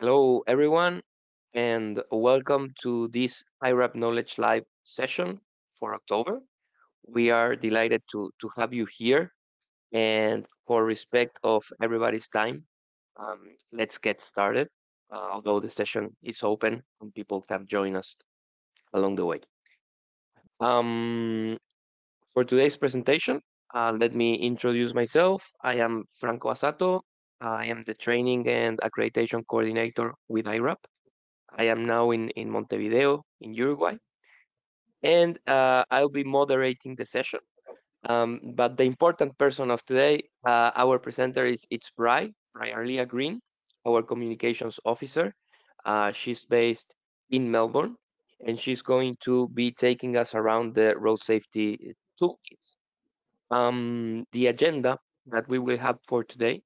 Hello, everyone, and welcome to this IRAP Knowledge Live session for October. We are delighted to have you here, and for respect of everybody's time, let's get started. Although the session is open and people can join us along the way. Um, for today's presentation, let me introduce myself. I am Franco Asato. I am the Training and Accreditation Coordinator with IRAP. I am now in Montevideo, in Uruguay, and I'll be moderating the session. But the important person of today, our presenter is it's Bri Arlia Green, our communications officer. She's based in Melbourne, and she's going to be taking us around the road safety toolkit. The agenda that we will have for today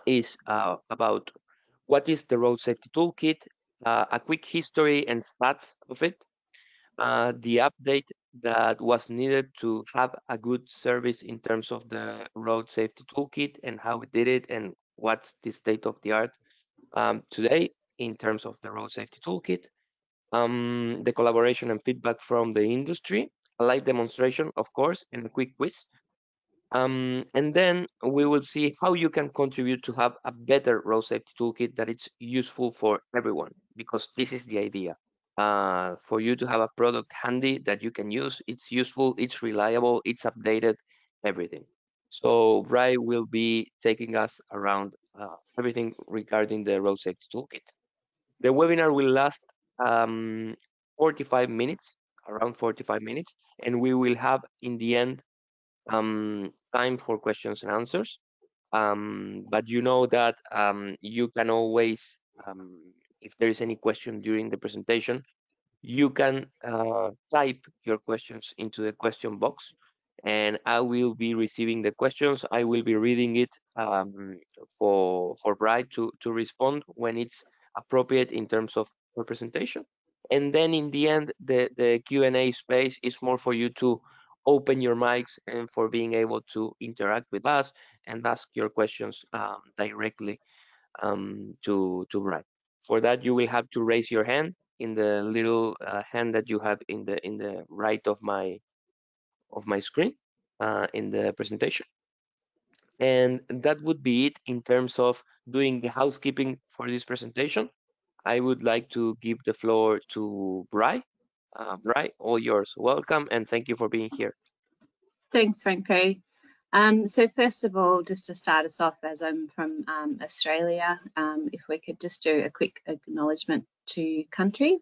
is about what is the road safety toolkit, a quick history and stats of it, the update that was needed to have a good service in terms of the road safety toolkit and how we did it and what's the state of the art today in terms of the road safety toolkit, the collaboration and feedback from the industry, a live demonstration, of course, and a quick quiz. And then we will see how you can contribute to have a better road safety toolkit that it's useful for everyone, because this is the idea. For you to have a product handy that you can use, it's useful, it's reliable, it's updated, everything. So Bri will be taking us around everything regarding the road safety toolkit. The webinar will last 45 minutes, around 45 minutes, and we will have in the end time for questions and answers. But you know that you can always, if there is any question during the presentation, you can type your questions into the question box, and I will be receiving the questions. I will be reading it for Bright to respond when it's appropriate in terms of her presentation. And then in the end, the Q&A space is more for you to open your mics and for being able to interact with us and ask your questions directly to Bright. For that, you will have to raise your hand in the little hand that you have in the right of my screen in the presentation. And that would be it in terms of doing the housekeeping for this presentation. I would like to give the floor to Bri. Bri, all yours. Welcome and thank you for being here. Thanks, Franco. So first of all, just to start us off, as I'm from Australia, if we could just do a quick acknowledgement to country.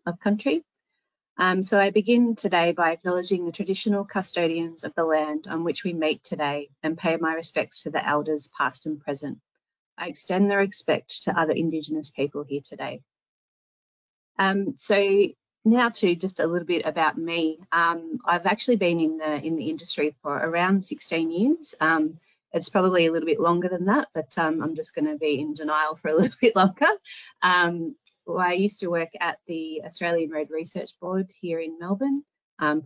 So I begin today by acknowledging the traditional custodians of the land on which we meet today and pay my respects to the elders past and present. I extend the respect to other Indigenous people here today. So now to just a little bit about me. I've actually been in the industry for around 16 years. It's probably a little bit longer than that, but I'm just going to be in denial for a little bit longer. I used to work at the Australian Road Research Board here in Melbourne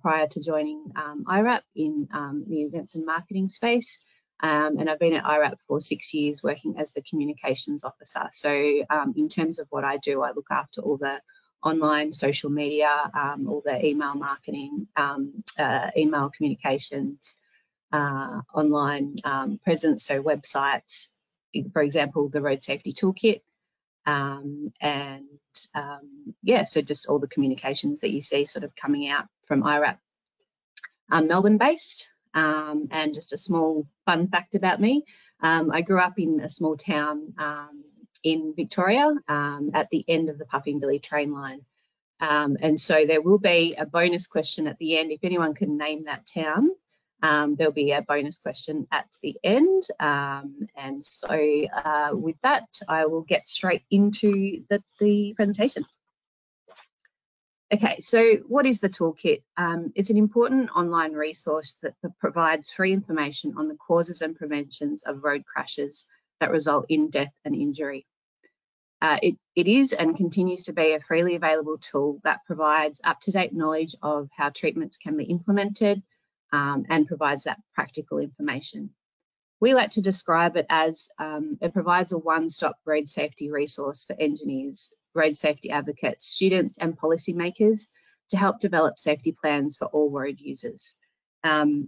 prior to joining IRAP in the events and marketing space. And I've been at IRAP for 6 years working as the communications officer. So in terms of what I do, I look after all the online social media, all the email marketing, email communications, online presence, so websites, for example, the Road Safety Toolkit, yeah, so just all the communications that you see sort of coming out from IRAP. I'm Melbourne based, and just a small fun fact about me, I grew up in a small town in Victoria at the end of the Puffing train line. And so there will be a bonus question at the end. If anyone can name that town, there'll be a bonus question at the end. And so with that, I will get straight into the presentation. Okay, so what is the toolkit? It's an important online resource that provides free information on the causes and preventions of road crashes that result in death and injury. It is and continues to be a freely available tool that provides up-to-date knowledge of how treatments can be implemented and provides that practical information. We like to describe it as it provides a one-stop road safety resource for engineers, road safety advocates, students and policymakers to help develop safety plans for all road users. I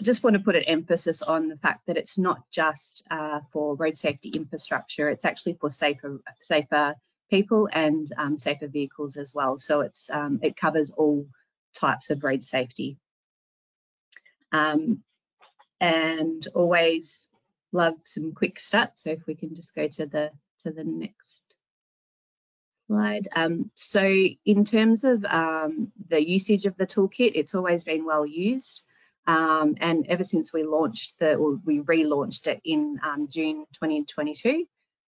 just want to put an emphasis on the fact that it's not just for road safety infrastructure, it's actually for safer people and safer vehicles as well. So it covers all types of road safety. And always love some quick stats. So if we can just go to the next slide. So in terms of the usage of the toolkit, it's always been well used. And ever since we relaunched it in June 2022,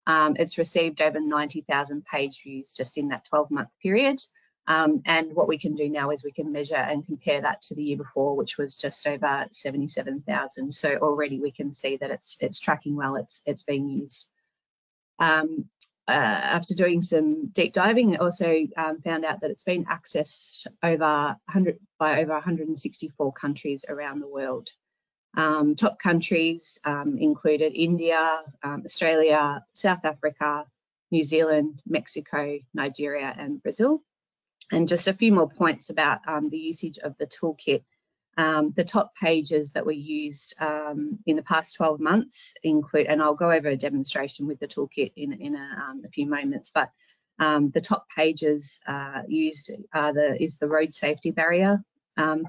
it's received over 90,000 page views just in that 12-month period. And what we can do now is we can measure and compare that to the year before, which was just over 77,000. So already we can see that it's tracking well, it's being used. After doing some deep diving, I also found out that it's been accessed by over 164 countries around the world. Top countries included India, Australia, South Africa, New Zealand, Mexico, Nigeria, and Brazil. And just a few more points about the usage of the toolkit. The top pages that were used in the past 12 months include, and I'll go over a demonstration with the toolkit in a few moments, but the top pages used is the road safety barrier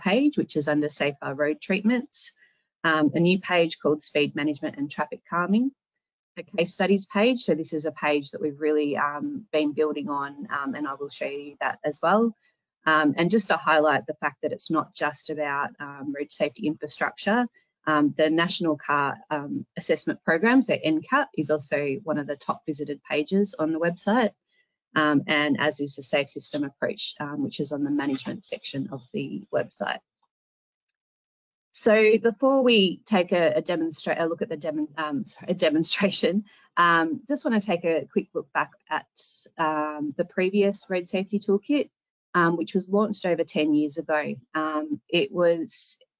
page, which is under safer road treatments, a new page called speed management and traffic calming, the case studies page. So this is a page that we've really been building on, and I will show you that as well. And just to highlight the fact that it's not just about road safety infrastructure, the National Car Assessment Program, so NCAP, is also one of the top visited pages on the website, and as is the Safe System Approach, which is on the management section of the website. So before we take a look at the demonstration, just want to take a quick look back at the previous road safety toolkit, which was launched over 10 years ago. It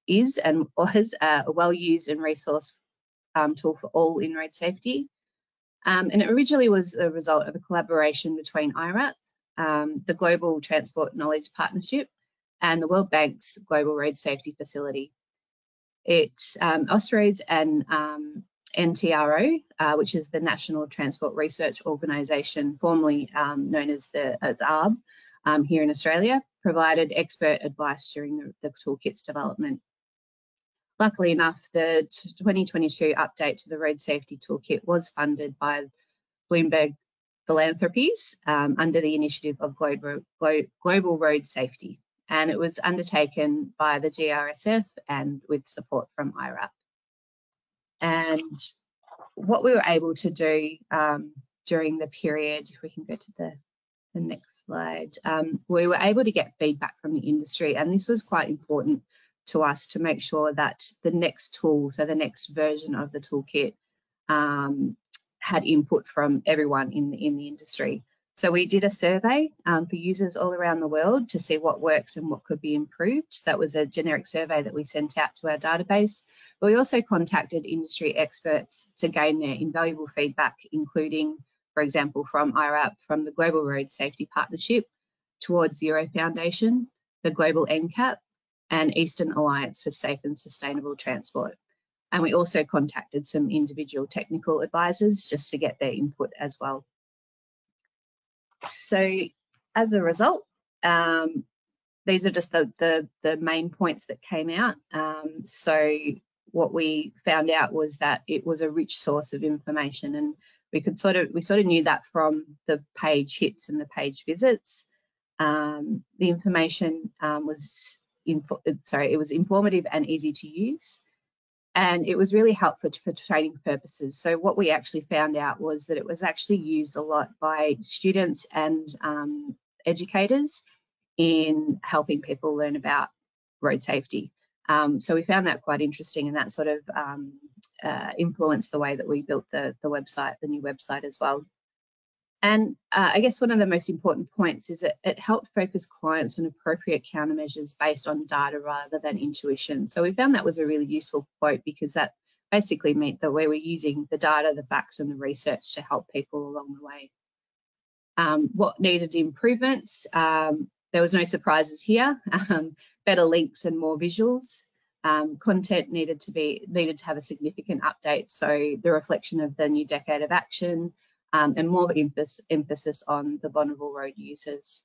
is a well-used and resource tool for all in road safety. And it originally was a result of a collaboration between IRAP, the Global Transport Knowledge Partnership, and the World Bank's Global Road Safety Facility. Austroads and NTRO, which is the National Transport Research Organisation, formerly known as ARB, here in Australia, provided expert advice during the toolkit's development. Luckily enough, the 2022 update to the Road Safety Toolkit was funded by Bloomberg Philanthropies under the initiative of Global Road Safety, and it was undertaken by the GRSF and with support from IRAP. And what we were able to do during the period, if we can go to the next slide, we were able to get feedback from the industry, and this was quite important to us to make sure that the next tool, so the next version of the toolkit, had input from everyone in the industry. So we did a survey for users all around the world to see what works and what could be improved. That was a generic survey that we sent out to our database. But we also contacted industry experts to gain their invaluable feedback, including, for example, from IRAP, from the Global Road Safety Partnership, Towards Zero Foundation, the Global NCAP, and Eastern Alliance for Safe and Sustainable Transport. And we also contacted some individual technical advisors just to get their input as well. So as a result, these are just the main points that came out. So what we found out was that it was a rich source of information, and we sort of knew that from the page hits and the page visits. The information was informative and easy to use, and it was really helpful for training purposes. So what we actually found out was that it was actually used a lot by students and educators in helping people learn about road safety. So we found that quite interesting, and that sort of influenced the way that we built the website, the new website as well. And I guess one of the most important points is that it helped focus clients on appropriate countermeasures based on data rather than intuition. So we found that was a really useful quote, because that basically meant that we were using the data, the facts and the research to help people along the way. What needed improvements? There was no surprises here. Better links and more visuals. Content needed to have a significant update, so the reflection of the new decade of action, and more emphasis on the vulnerable road users.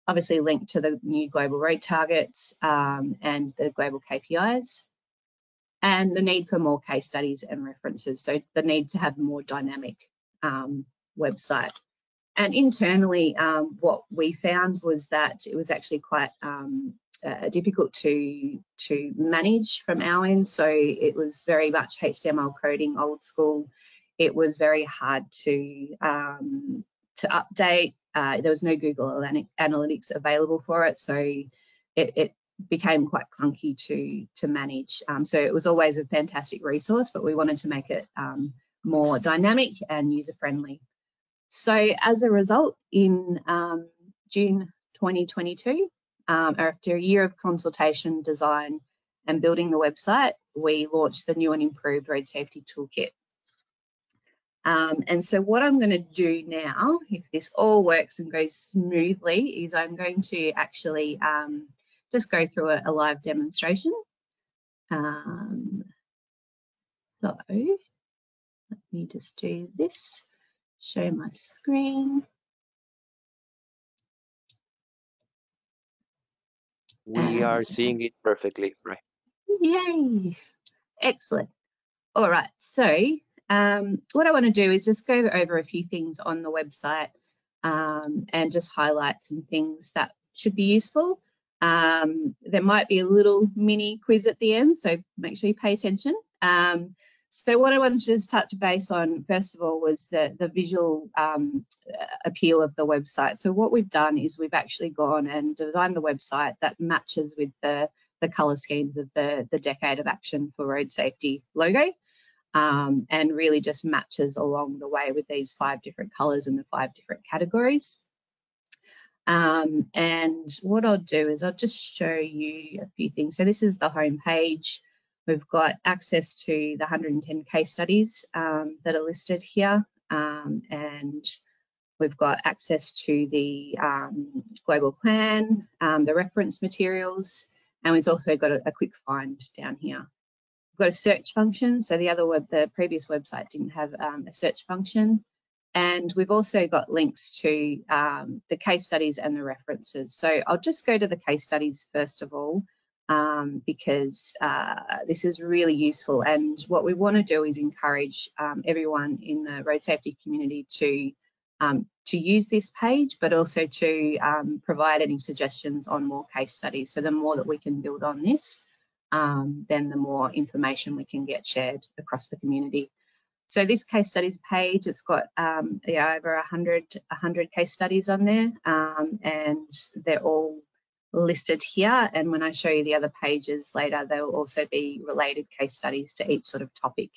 Obviously linked to the new global road targets and the global KPIs, and the need for more case studies and references. So the need to have a more dynamic website. And internally, what we found was that it was actually quite difficult to manage from our end. So it was very much HTML coding, old school. It was very hard to update. There was no Google Analytics available for it, so it became quite clunky to manage. So it was always a fantastic resource, but we wanted to make it more dynamic and user-friendly. So as a result, in June 2022, after a year of consultation, design and building the website, we launched the new and improved Road Safety Toolkit. And so what I'm going to do now, if this all works and goes smoothly, is I'm going to actually just go through a live demonstration. So let me just do this, show my screen. We are seeing it perfectly, right? Yay, excellent. All right, so what I want to do is just go over a few things on the website and just highlight some things that should be useful. There might be a little mini quiz at the end, so make sure you pay attention. So what I wanted to just touch base on, first of all, was the visual appeal of the website. So what we've done is we've actually gone and designed the website that matches with the colour schemes of the Decade of Action for Road Safety logo, and really just matches along the way with these 5 different colours and the 5 different categories. And what I'll do is I'll just show you a few things. So this is the home page. We've got access to the 110 case studies that are listed here, and we've got access to the global plan, the reference materials, and we've also got a quick find down here. We've got a search function. So the previous website didn't have a search function. And we've also got links to the case studies and the references. So I'll just go to the case studies first of all, because this is really useful. And what we want to do is encourage everyone in the road safety community to use this page, but also to provide any suggestions on more case studies. So the more that we can build on this, then the more information we can get shared across the community. So this case studies page, it's got over 100 case studies on there, and they're all listed here. And when I show you the other pages later, there will also be related case studies to each sort of topic.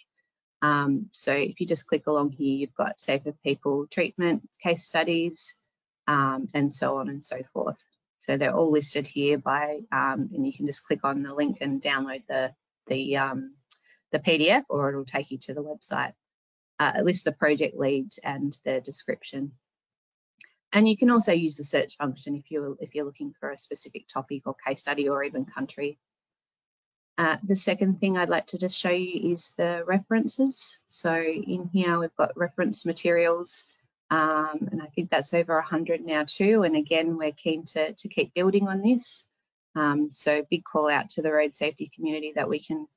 So if you just click along here, you've got safer people treatment case studies, and so on and so forth. So they're all listed here by, and you can just click on the link and download the PDF, or it'll take you to the website. It lists the project leads and the description. And you can also use the search function if you're looking for a specific topic or case study or even country. The second thing I'd like to just show you is the references. So in here we've got reference materials, and I think that's over 100 now too. And again, we're keen to keep building on this. So big call out to the road safety community that we can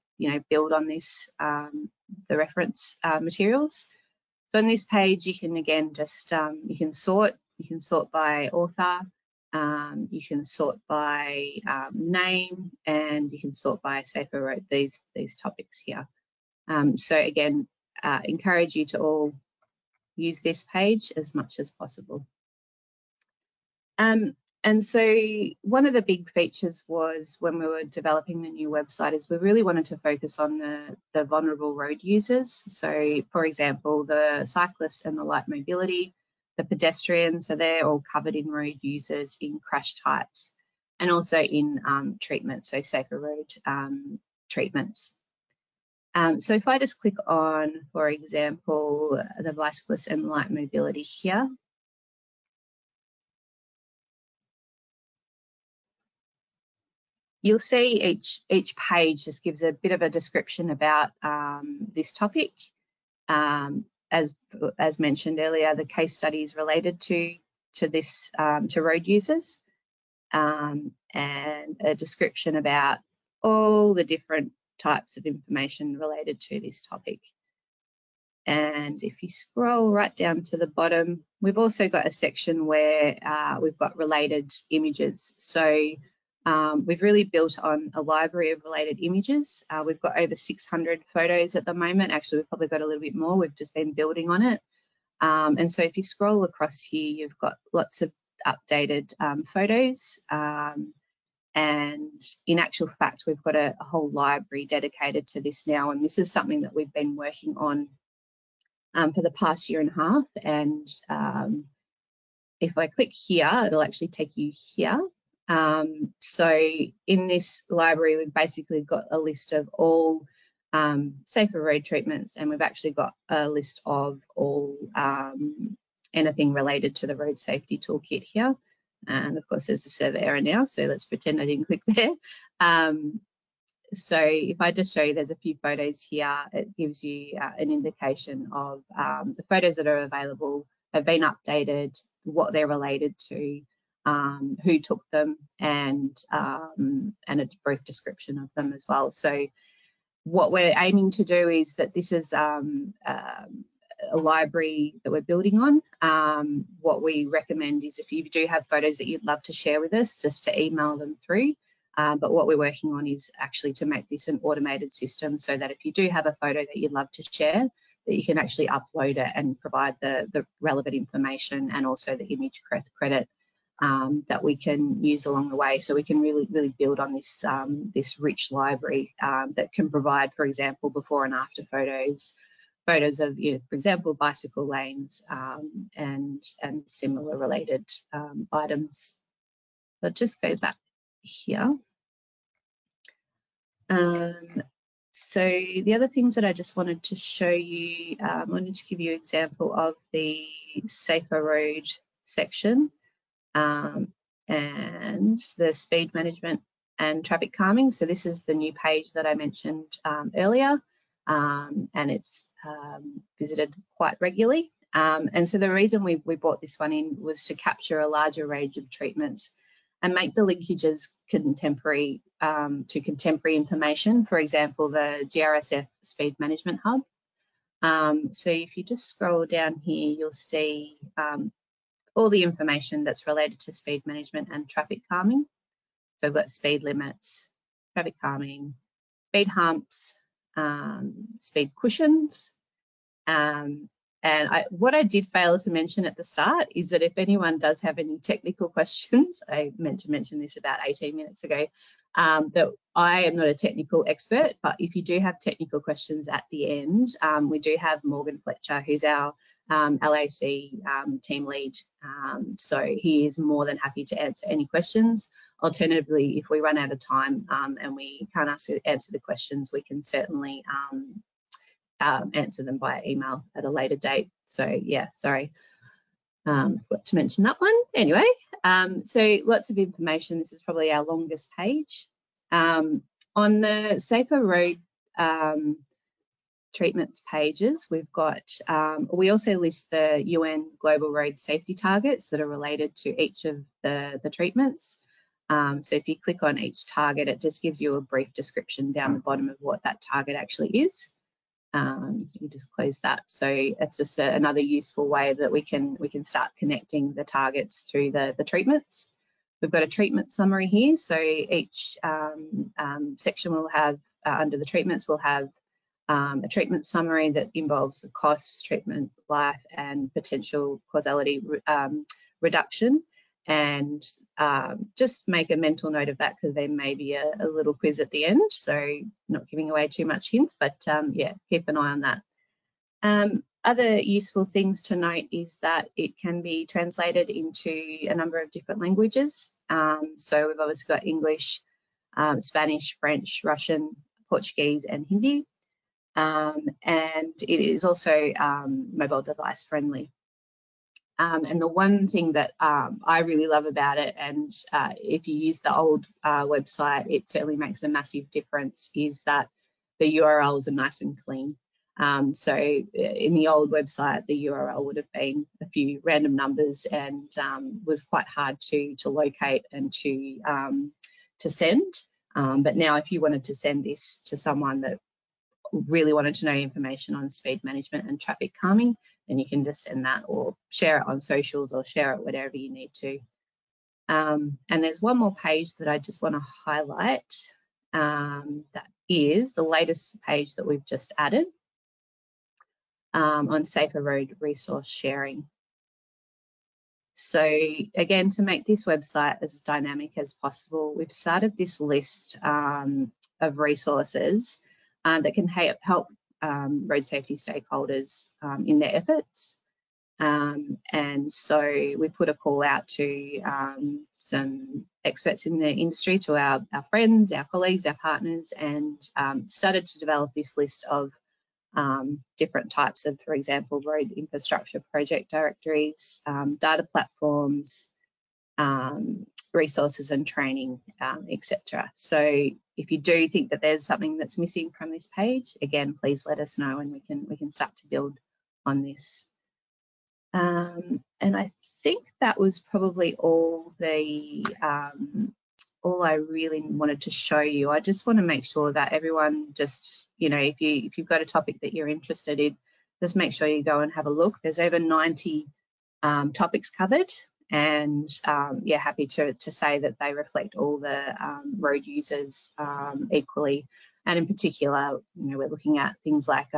build on this, the reference materials. So on this page, you can again just you can sort by author, you can sort by name, and you can sort by safer road, these topics here. So again, encourage you to all use this page as much as possible. And so one of the big features was when we were developing the new website is we really wanted to focus on the vulnerable road users. So for example, the cyclists and the light mobility, the pedestrians, so they're all covered in road users in crash types, and also in treatment, so safer road treatments. So if I just click on, for example, the bicyclist and light mobility here, you'll see each page just gives a bit of a description about this topic. As mentioned earlier, the case studies related to this to road users, and a description about all the different types of information related to this topic. And if you scroll right down to the bottom, we've also got a section where we've got related images. So we've really built on a library of related images. We've got over 600 photos at the moment. Actually, we've probably got a little bit more. We've just been building on it. And so if you scroll across here, you've got lots of updated photos. And in actual fact, we've got a whole library dedicated to this now. And this is something that we've been working on for the past year and a half. And if I click here, it'll actually take you here. So in this library, we've basically got a list of all safer road treatments, and we've actually got a list of all anything related to the road safety toolkit here. And of course, there's a server error now, so let's pretend I didn't click there. So if I just show you, there's a few photos here, it gives you an indication of the photos that are available, have been updated, what they're related to, who took them, and a brief description of them as well. So what we're aiming to do is that this is a library that we're building on. What we recommend is if you do have photos that you'd love to share with us, just to email them through. But what we're working on is actually to make this an automated system so that if you do have a photo that you'd love to share, that you can actually upload it and provide the relevant information and also the image credit that we can use along the way. So we can really build on this, this rich library that can provide, for example, before and after photos of, for example, bicycle lanes and similar related items. But just go back here. So the other things that I just wanted to show you, I wanted to give you an example of the safer road section and the speed management and traffic calming. So this is the new page that I mentioned earlier, and it's visited quite regularly. And so the reason we brought this one in was to capture a larger range of treatments and make the linkages contemporary to contemporary information. For example, the GRSF Speed Management Hub. So if you just scroll down here, you'll see all the information that's related to speed management and traffic calming. So I've got speed limits, traffic calming, speed humps, speed cushions. And what I did fail to mention at the start is that if anyone does have any technical questions, I meant to mention this about 18 minutes ago, that I am not a technical expert, but if you do have technical questions at the end, we do have Morgan Fletcher, who's our LAC team lead. So he is more than happy to answer any questions. Alternatively, if we run out of time and we can't answer the questions, we can certainly answer them via email at a later date. So yeah, sorry, forgot to mention that one. Anyway, so lots of information. This is probably our longest page. On the safer road treatments pages, we've got, we also list the UN Global Road Safety Targets that are related to each of the treatments. So if you click on each target, it just gives you a brief description down the bottom of what that target actually is. You just close that. So it's just another useful way that we can start connecting the targets through the treatments. We've got a treatment summary here. So each section will have, under the treatments, we'll have a treatment summary that involves the costs, treatment life, and potential causality reduction. And just make a mental note of that because there may be a little quiz at the end, so not giving away too much hints, but yeah, keep an eye on that. Other useful things to note is that it can be translated into a number of different languages. So we've obviously got English, Spanish, French, Russian, Portuguese, and Hindi. and it is also mobile device friendly. And the one thing that I really love about it, and if you use the old website, it certainly makes a massive difference, is that the URLs are nice and clean. So in the old website, the URL would have been a few random numbers and was quite hard to locate and to send. But now if you wanted to send this to someone that really wanted to know information on speed management and traffic calming, then you can just send that or share it on socials or share it whatever you need to. And there's one more page that I just want to highlight. That is the latest page that we've just added on safer road resource sharing. So again, to make this website as dynamic as possible, we've started this list of resources that can help road safety stakeholders in their efforts. And so we put a call out to some experts in the industry, to our friends, our colleagues, our partners, and started to develop this list of different types of, for example, road infrastructure project directories, data platforms, resources and training, etc. So if you do think that there's something that's missing from this page, again, please let us know and we can start to build on this. And I think that was probably all all I really wanted to show you. I just want to make sure that everyone just, if you've got a topic that you're interested in, just make sure you go and have a look. There's over 90 topics covered, and yeah, happy to say that they reflect all the road users equally. And in particular, we're looking at things like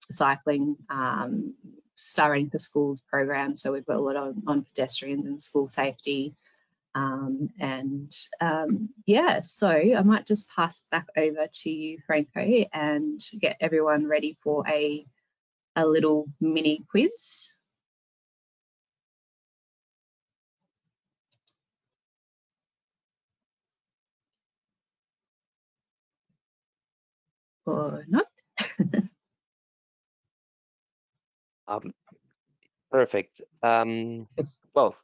cycling, Star Rating for Schools program. So we've got a lot on pedestrians and school safety. Yeah, so I might just pass back over to you, Franco, and get everyone ready for a little mini quiz. Or not. Perfect. Well,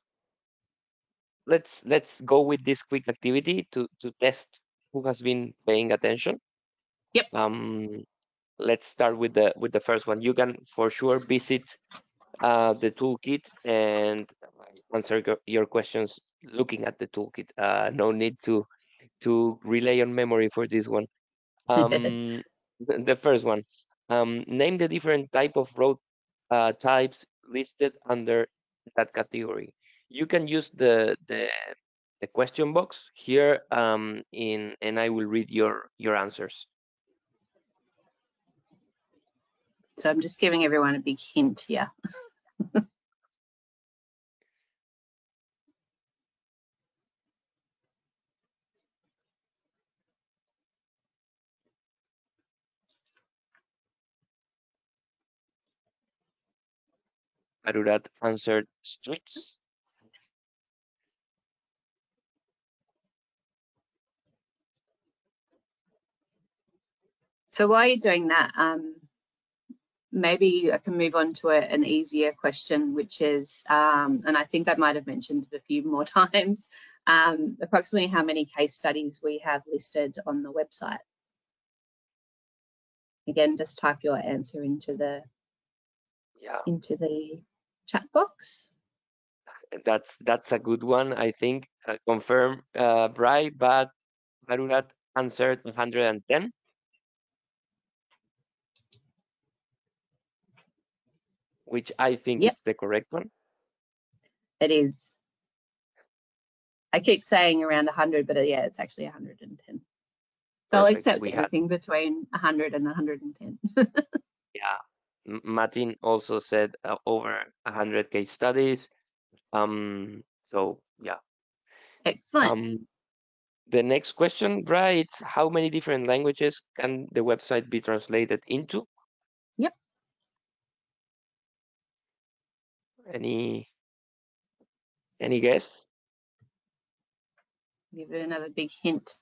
let's go with this quick activity to test who has been paying attention. Yep. Let's start with the first one. You can for sure visit the toolkit and answer your questions looking at the toolkit. No need to rely on memory for this one. The first one. Name the different type of road types listed under that category. You can use the question box here and I will read your answers. So I'm just giving everyone a big hint here. Arurat answered streets. So while you're doing that, maybe I can move on to an easier question, which is, and I think I might have mentioned it a few more times, approximately how many case studies we have listed on the website. Again, just type your answer into the chat box. That's a good one, I think. Confirm, Bry, but Arurat answered 110. Which I think Yep, it's the correct one. it is. I keep saying around 100, but yeah, it's actually 110. So I'll Perfect. accept We had, anything between 100 and 110. yeah. Martin also said over 100 case studies. So yeah. Excellent. The next question, right? It's how many different languages can the website be translated into? Yep. Any guess? Give it another big hint.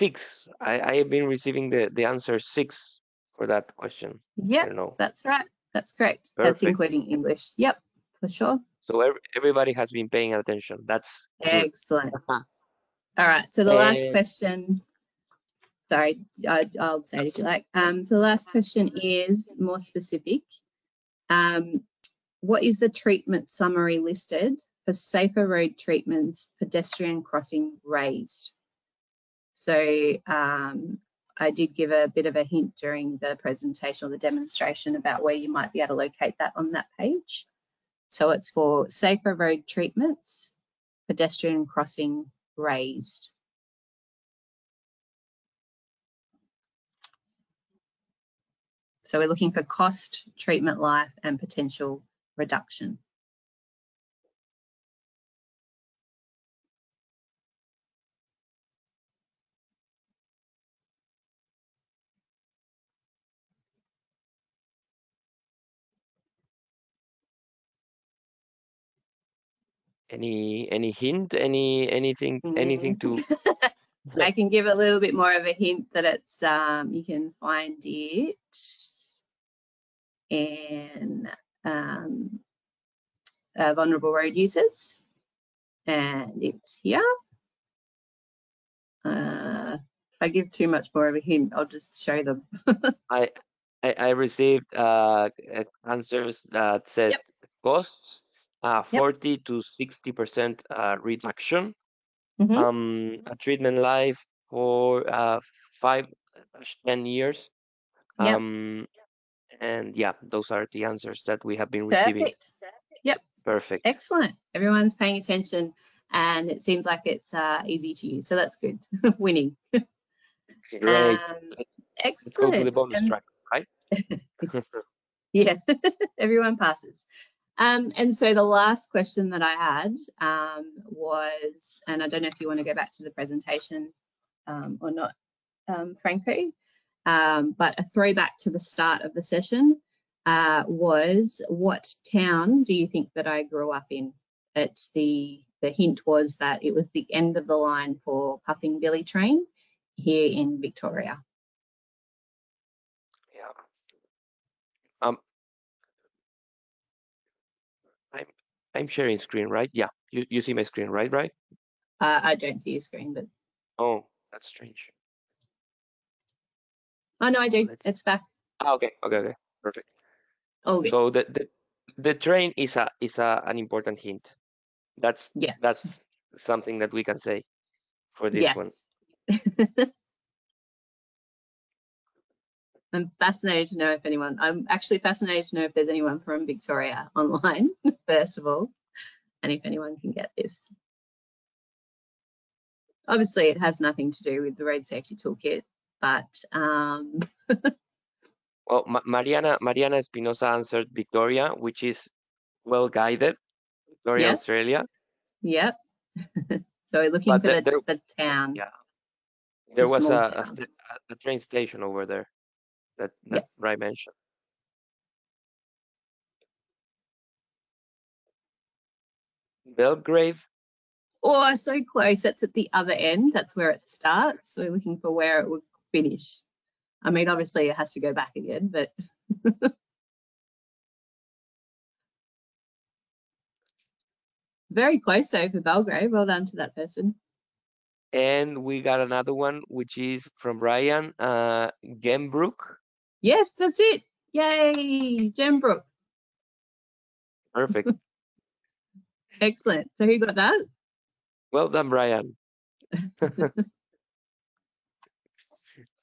6. I have been receiving the answer 6 for that question. I Yep, don't know. that's right. That's correct. That's Perfect. including English. Yep, for sure. So everybody has been paying attention. That's good. Excellent. All right. So the last And question, sorry, I'll say it if you like. So the last question is more specific. What is the treatment summary listed for safer road treatments, pedestrian crossing raised? So I did give a bit of a hint during the presentation or the demonstration about where you might be able to locate that on that page. So it's for safer road treatments, pedestrian crossing raised. So we're looking for cost, treatment life, and potential reduction. any hint? Anything to I can give a little bit more of a hint that it's you can find it in vulnerable road users, and it's here. If I give too much more of a hint, I'll just show them. I received answers that said Yep. costs, Yep. 40 to 60% reduction, Mm-hmm. a treatment life for 5-10 years. Yep. And yeah, those are the answers that we have been receiving. Perfect. Yep. Perfect. Excellent. Everyone's paying attention, and it seems like it's easy to use, so that's good. Winning. Great. Let's go to the Excellent. bonus And track, right? yeah, everyone passes. And so the last question that I had was, and I don't know if you want to go back to the presentation or not, Franco, but a throwback to the start of the session was, what town do you think that I grew up in? It's the hint was that it was the end of the line for Puffing Billy Train here in Victoria. Yeah. Um, I'm sharing screen, right? Yeah. You see my screen, right? Right? I don't see your screen, but Oh, that's strange. oh no, I do. Let's. It's back. Okay. Okay. Okay. Perfect. All good. So the train is an important hint. That's Yes. that's something that we can say for this one. Yes. I'm fascinated to know if anyone, I'm actually fascinated to know if there's anyone from Victoria online, first of all, and if anyone can get this. Obviously, it has nothing to do with the road safety toolkit, but Well, Mariana Espinosa answered Victoria, which is well guided, Victoria, yes, Australia. yep. So we're looking But for there, the town, yeah, the there was small town. a train station over there that Yep. Rai mentioned. Belgrave. Oh, so close. That's at the other end. That's where it starts. So we're looking for where it would finish. I mean, obviously it has to go back again, but very close though for Belgrave. Well done to that person. And we got another one, which is from Ryan, Gembrook. Yes, that's it. Yay, Gembrook. Perfect. Excellent. So who got that? Well done, Brian.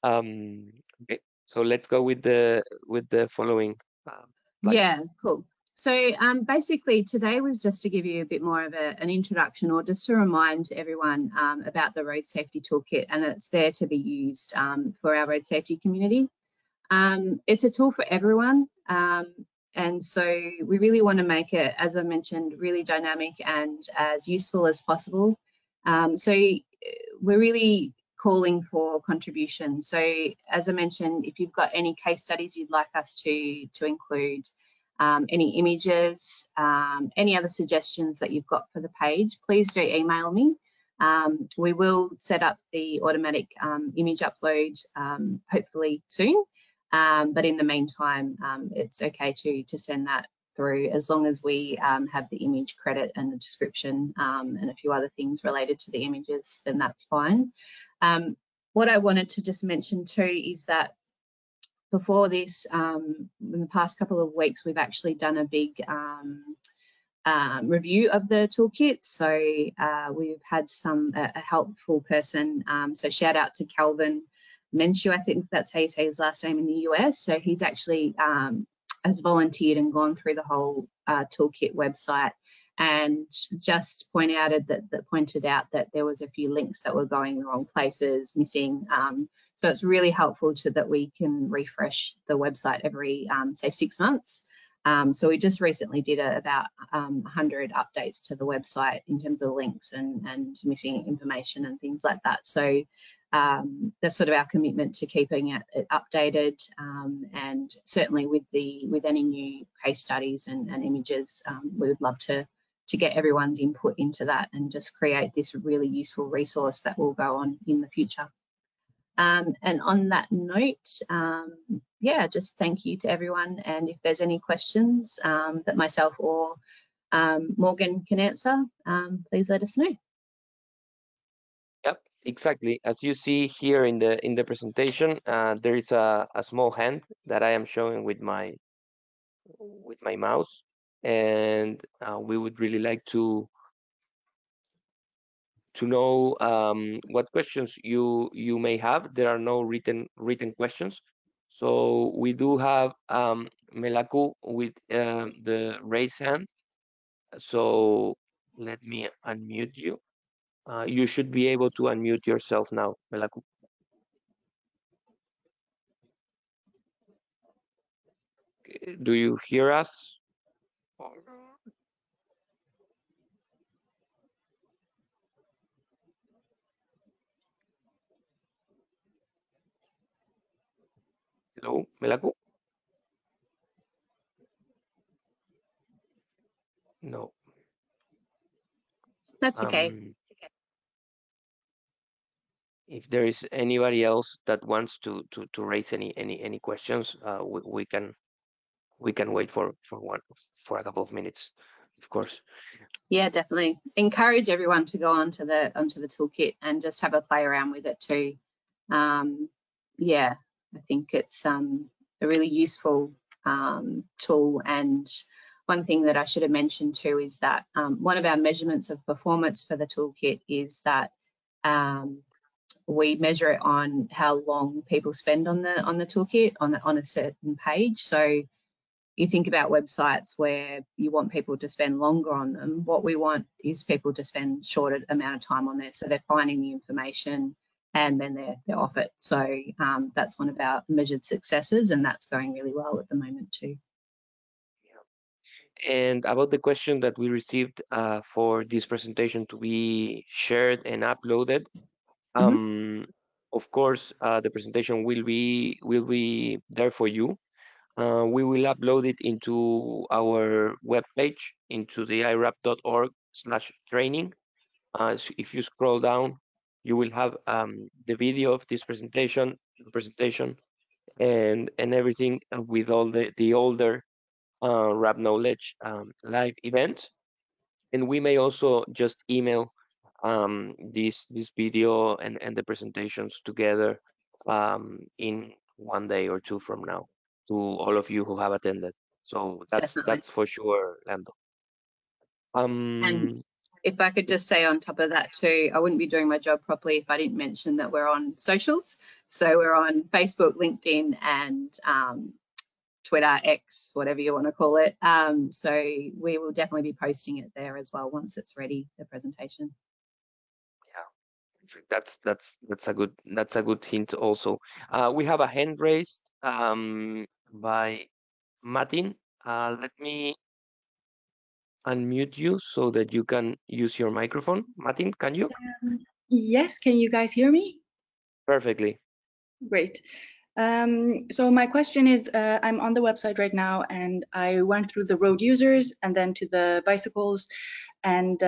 Okay, so let's go with the following slide. Yeah, cool. So basically today was just to give you a bit more of an introduction, or just to remind everyone about the Road Safety Toolkit, and it's there to be used for our road safety community. It's a tool for everyone, and so we really want to make it, as I mentioned, really dynamic and as useful as possible. So we're really calling for contributions. So as I mentioned, if you've got any case studies you'd like us to include, any images, any other suggestions that you've got for the page, please do email me. We will set up the automatic image upload hopefully soon, but in the meantime, it's okay to send that through as long as we have the image credit and the description and a few other things related to the images, then that's fine. What I wanted to just mention too is that before this, in the past couple of weeks, we've actually done a big review of the toolkit. So we've had a helpful person. So shout out to Calvin Menshew, I think that's how you say his last name, in the US. So he's actually has volunteered and gone through the whole toolkit website and just pointed out that there was a few links that were going the wrong places, missing. So it's really helpful that we can refresh the website every, say, 6 months. So we just recently did about 100 updates to the website in terms of links and missing information and things like that. So that's sort of our commitment to keeping it updated, and certainly with any new case studies and images, we would love to get everyone's input into that and just create this really useful resource that will go on in the future. And on that note, yeah, just thank you to everyone. And if there's any questions that myself or Morgan can answer, please let us know. Yep, exactly. As you see here in the presentation, there is a small hand that I am showing with my mouse, and we would really like to know what questions you may have. There are no written questions, so we do have Melaku with the raise hand. So let me unmute you. You should be able to unmute yourself now, Melaku. Do you hear us? Hello, Melaku? No. That's okay. If there is anybody else that wants to raise any questions, we can wait for a couple of minutes, of course. Yeah, definitely. Encourage everyone to go onto the toolkit and just have a play around with it too. Yeah, I think it's a really useful tool. And one thing that I should have mentioned too is that one of our measurements of performance for the toolkit is that we measure it on how long people spend on the toolkit on a certain page. So you think about websites where you want people to spend longer on them. What we want is people to spend shorter amount of time on there, so they're finding the information and then they're off it. So that's one of our measured successes, and that's going really well at the moment too. Yeah. And about the question that we received for this presentation to be shared and uploaded, of course, the presentation will be there for you. We will upload it into our webpage, into the irap.org/training. So if you scroll down, you will have the video of this presentation, and everything with all the older Rap Knowledge live events. And we may also just email this video and the presentations together in 1 day or 2 from now to all of you who have attended. So Definitely. that's for sure, Lando. And if I could just say on top of that too, I wouldn't be doing my job properly if I didn't mention that we're on socials. So we're on Facebook, LinkedIn, and Twitter, X, whatever you want to call it. So we will definitely be posting it there as well once it's ready, the presentation. Yeah, that's a good hint also. We have a hand raised by Martin. Let me unmute you so that you can use your microphone. Martin, can you? Yes, can you guys hear me? Perfectly. Great. So my question is, I'm on the website right now and I went through the road users and then to the bicycles, and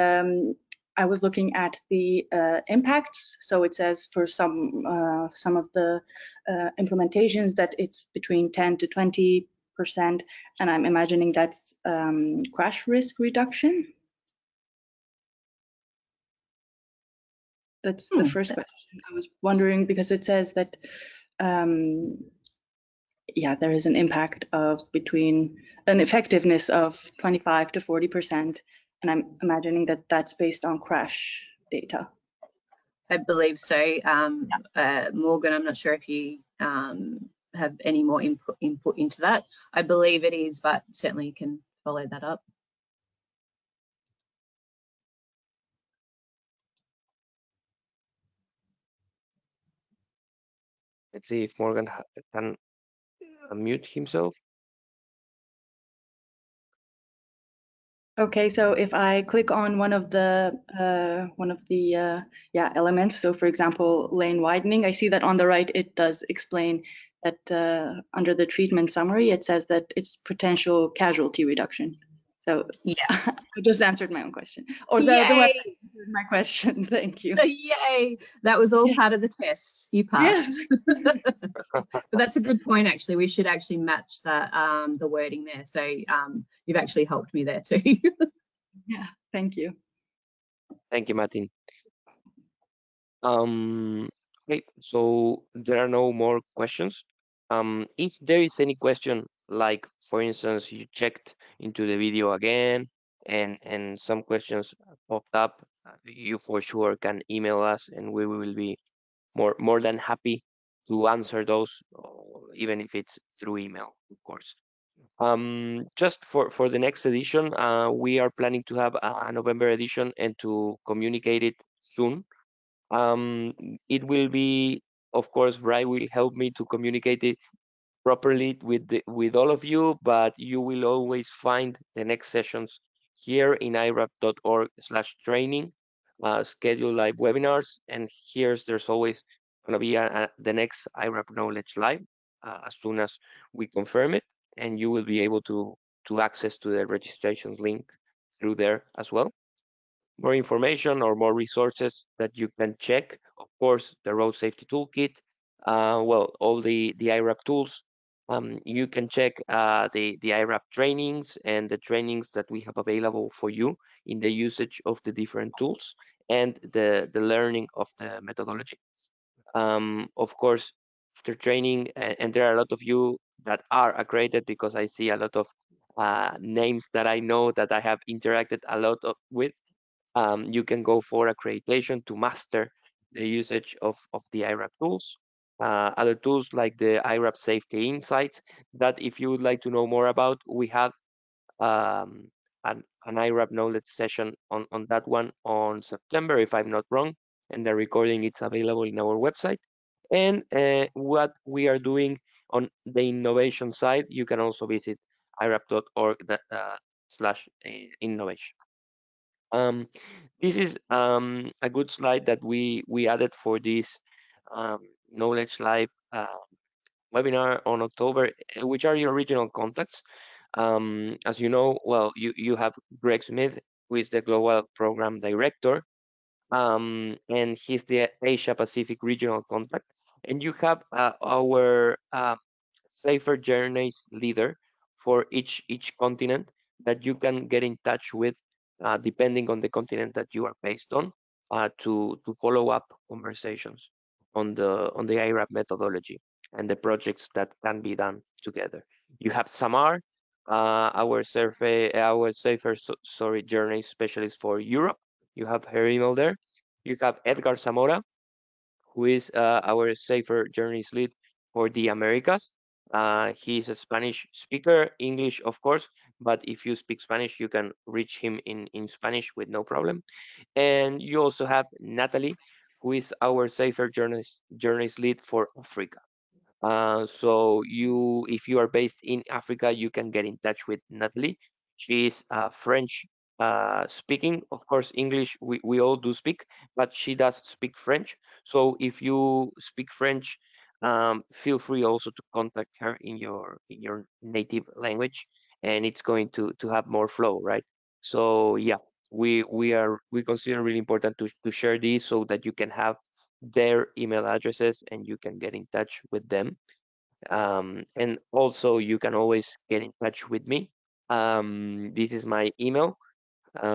I was looking at the impacts. So it says for some of the implementations that it's between 10 to 20%, and I'm imagining that's crash risk reduction. That's the first question. I was wondering because it says that yeah, there is an impact of between an effectiveness of 25 to 40%, and I'm imagining that that's based on crash data. I believe so. Morgan, I'm not sure if you have any more input into that. I believe it is, but certainly you can follow that up. Let's see if Morgan can unmute himself. Okay, so if I click on one of the yeah, elements, so for example, lane widening, I see that on the right it does explain that under the treatment summary, it says that it's potential casualty reduction. So yeah, I just answered my own question, or the website answered my question. Thank you. Yay! That was all part of the test. You passed. Yeah. But that's a good point. Actually, we should actually match that the wording there. So you've actually helped me there too. Yeah. Thank you. Thank you, Martin. Okay, so there are no more questions. If there is any question, like for instance, you checked into the video again and some questions popped up, you for sure can email us and we will be more than happy to answer those, even if it's through email, of course. Just for the next edition, we are planning to have a November edition and to communicate it soon. It will be, of course, Bri will help me to communicate it properly with all of you, but you will always find the next sessions here in irap.org/training, schedule live webinars, and there's always going to be the next IRAP Knowledge Live as soon as we confirm it, and you will be able to access to the registration link through there as well. More information or more resources that you can check. Of course, the Road Safety Toolkit, well, all the IRAP tools. You can check the IRAP trainings and the trainings that we have available for you in the usage of the different tools and the learning of the methodology. Of course, after training, and there are a lot of you that are accredited because I see a lot of names that I know that I have interacted a lot with. You can go for accreditation to master the usage of the IRAP tools. Other tools like the IRAP Safety Insights, that if you would like to know more about, we have um, an IRAP knowledge session on that one on September, if I'm not wrong, and the recording is available in our website. And what we are doing on the innovation side, you can also visit irap.org/innovation. This is a good slide that we added for this Knowledge Live webinar on October, which are your regional contacts. As you know, well, you have Greg Smith, who is the Global Program Director, and he's the Asia Pacific Regional Contact. And you have our Safer Journeys leader for each continent that you can get in touch with, depending on the continent that you are based on, to follow up conversations on the IRAP methodology and the projects that can be done together. You have Samar, our safer journey specialist for Europe. You have her email there. You have Edgar Zamora, who is our Safer Journeys lead for the Americas. He's a Spanish speaker, English, of course, but if you speak Spanish, you can reach him in Spanish with no problem. And you also have Natalie, who is our Safer Journeys lead for Africa. So if you are based in Africa, you can get in touch with Natalie. She is French speaking. Of course, English we all do speak, but she does speak French. So if you speak French, feel free also to contact her in your native language, and it's going to have more flow, right? So yeah, we consider really important to share these so that you can have their email addresses and you can get in touch with them. And also you can always get in touch with me. This is my email,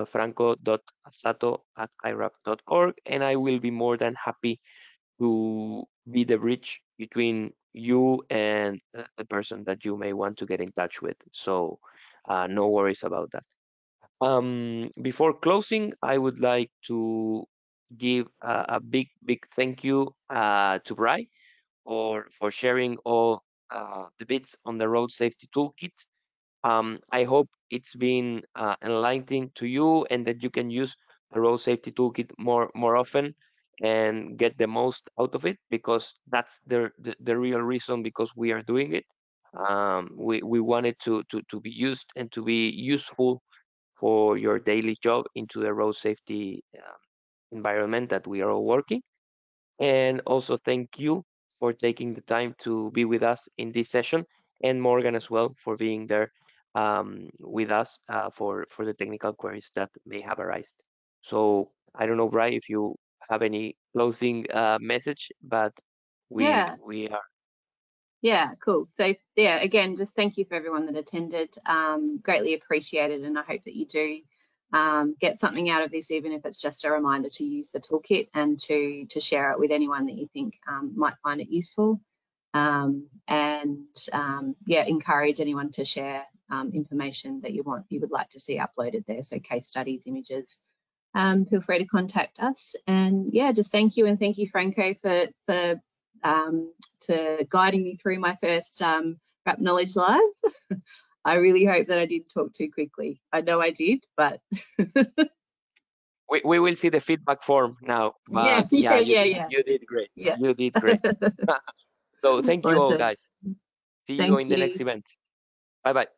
franco.asato@irap.org, and I will be more than happy to be the bridge between you and the person that you may want to get in touch with. So no worries about that. Before closing, I would like to give a big thank you to Bry for sharing all the bits on the road safety toolkit. I hope it's been enlightening to you and that you can use the road safety toolkit more often and get the most out of it, because that's the real reason because we are doing it. We want it to be used and to be useful for your daily job into the road safety environment that we are all working. And also thank you for taking the time to be with us in this session, and Morgan as well for being there with us for the technical queries that may have arisen. So I don't know, Brian, if you have any closing message, but Yeah. we are. Yeah, cool. So yeah, again, just thank you for everyone that attended. Greatly appreciated, and I hope that you do get something out of this, even if it's just a reminder to use the toolkit and to share it with anyone that you think might find it useful. Yeah, encourage anyone to share information that you would like to see uploaded there. So case studies, images. Feel free to contact us. And yeah, just thank you, and thank you, Franco, for to guiding me through my first Wrap Knowledge Live. I really hope that I didn't talk too quickly. I know I did, but We will see the feedback form now, yeah, but yeah, yeah. you did great. Yeah. You did great. So thank you all, Awesome. guys. See you Thank in the next you. event. Bye bye.